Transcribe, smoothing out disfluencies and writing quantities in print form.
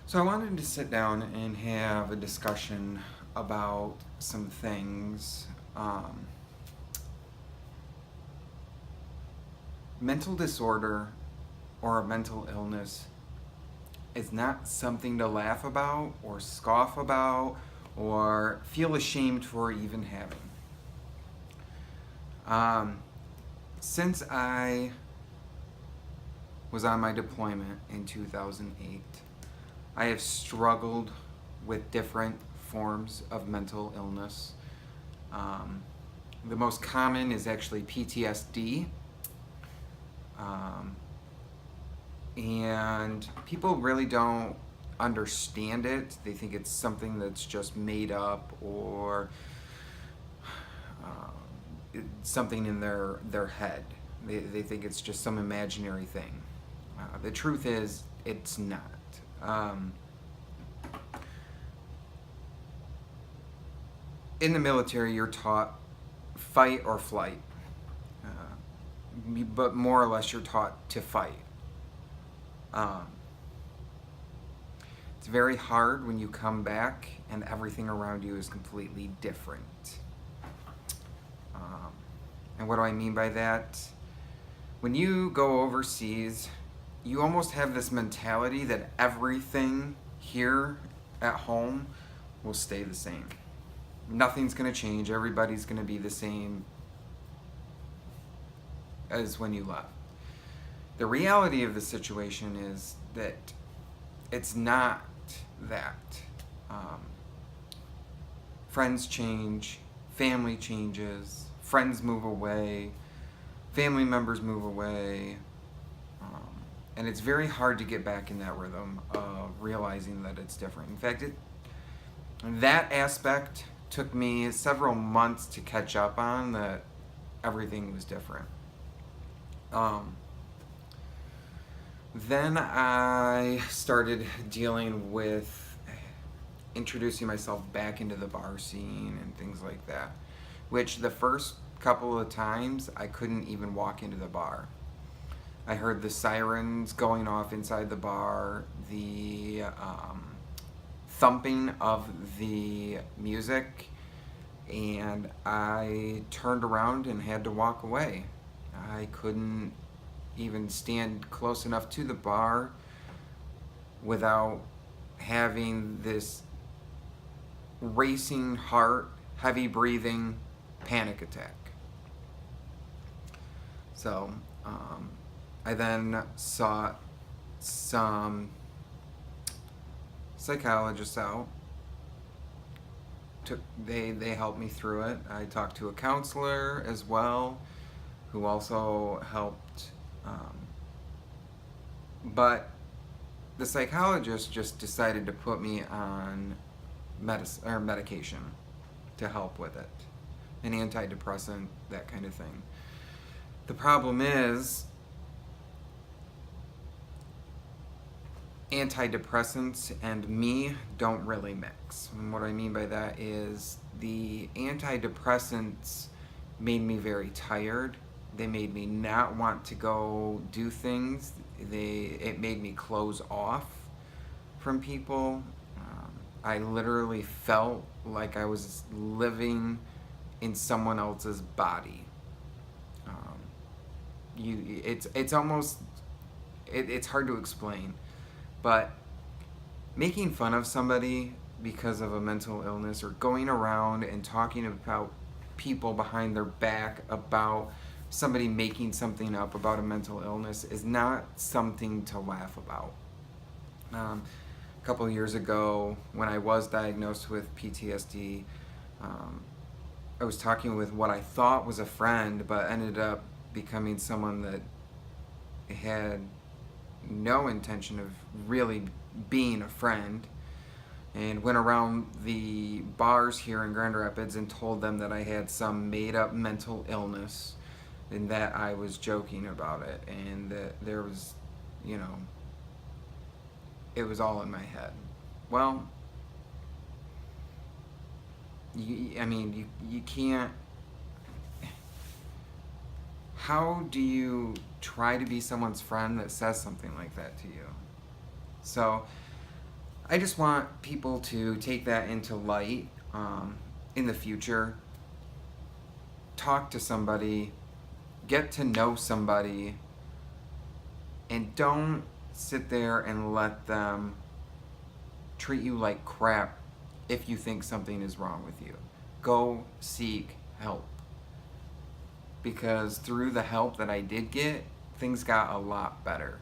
So I wanted to sit down and have a discussion about some things. Mental disorder or a mental illness is not something to laugh about or scoff about or feel ashamed for even having. Um, since I was on my deployment in 2008, I have struggled with different forms of mental illness. Um, the most common is actually PTSD. Um, and people really don't understand it. They think it's something that's just made up or something in their head. They think it's just some imaginary thing. The truth is, it's not. Um, in the military, you're taught fight or flight, but more or less, you're taught to fight. Um, it's very hard when you come back and everything around you is completely different. And what do I mean by that? When you go overseas, you almost have this mentality that everything here at home will stay the same. Nothing's going to change. Everybody's going to be the same as when you left. The reality of the situation is that it's not that. Friends change, family changes, friends move away, family members move away, and it's very hard to get back in that rhythm of realizing that it's different. In fact, that aspect took me several months to catch up on that everything was different. Then I started dealing with introducing myself back into the bar scene and things like that, which the first couple of times I couldn't even walk into the bar. I heard the sirens going off inside the bar, the thumping of the music, and I turned around and had to walk away. I couldn't even stand close enough to the bar without having this racing heart, heavy breathing panic attack. So I then sought some psychologists out. They helped me through it. I talked to a counselor as well, who also helped. But the psychologist just decided to put me on medication to help with it, an antidepressant, that kind of thing. The problem is, antidepressants and me don't really mix. And what I mean by that is the antidepressants made me very tired. They made me not want to go do things. It made me close off from people. I literally felt like I was living in someone else's body. It's almost it's hard to explain, but making fun of somebody because of a mental illness or going around and talking about people behind their back about somebody making something up about a mental illness is not something to laugh about. A couple of years ago, when I was diagnosed with PTSD, I was talking with what I thought was a friend, but ended up becoming someone that had no intention of really being a friend, and went around the bars here in Grand Rapids and told them that I had some made-up mental illness and that I was joking about it, and that there was, it was all in my head. Well, you can't. How do you try to be someone's friend that says something like that to you? So I just want people to take that into light in the future. Talk to somebody, get to know somebody, and don't sit there and let them treat you like crap if you think something is wrong with you. Go seek help. Because through the help that I did get, things got a lot better.